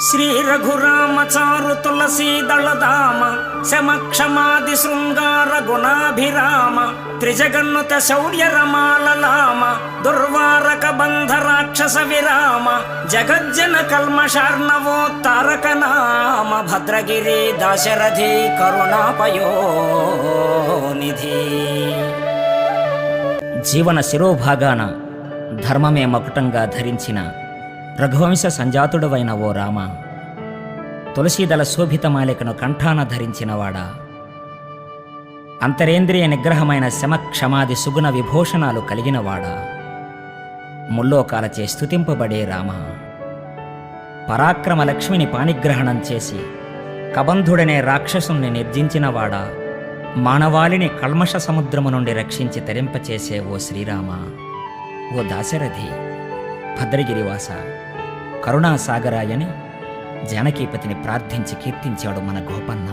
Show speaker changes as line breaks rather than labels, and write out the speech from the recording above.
శ్రీ రఘురామచారు తులసీదళధామ శమక్షమాది శృంగార గుణాభిరామ త్రిజగన్నుత శౌర్య రమాలలామ దుర్వారక బంధ రాక్షస విరామ జగజ్జన కల్మషార్ణవోత్తారక నామ భద్రగిరి దాశరథి కరుణాపయోనిధి. జీవన శిరోభాగాన ధర్మమే మకుటంగా ధరించిన రఘువంశ సంజాతుడవైన ఓ రామ, తులసీదళ శోభితమాలికను కంఠాన ధరించినవాడా, అంతరేంద్రియ నిగ్రహమైన శమ క్షమాది సుగుణ విభూషణాలు కలిగినవాడా, ముల్లోకాలచే స్తుతింపబడే రామ, పరాక్రమ లక్ష్మిని పాణిగ్రహణం చేసి కబంధుడనే రాక్షసుని నిర్జించినవాడా, మానవాళిని కల్మష సముద్రము నుండి రక్షించి తరింపచేసే ఓ శ్రీరామ, ఓ దాశరథి, భద్రగిరివాస, కరుణాసాగరాయని జానకీపతిని ప్రార్థించి కీర్తించాడు మన గోపన్న.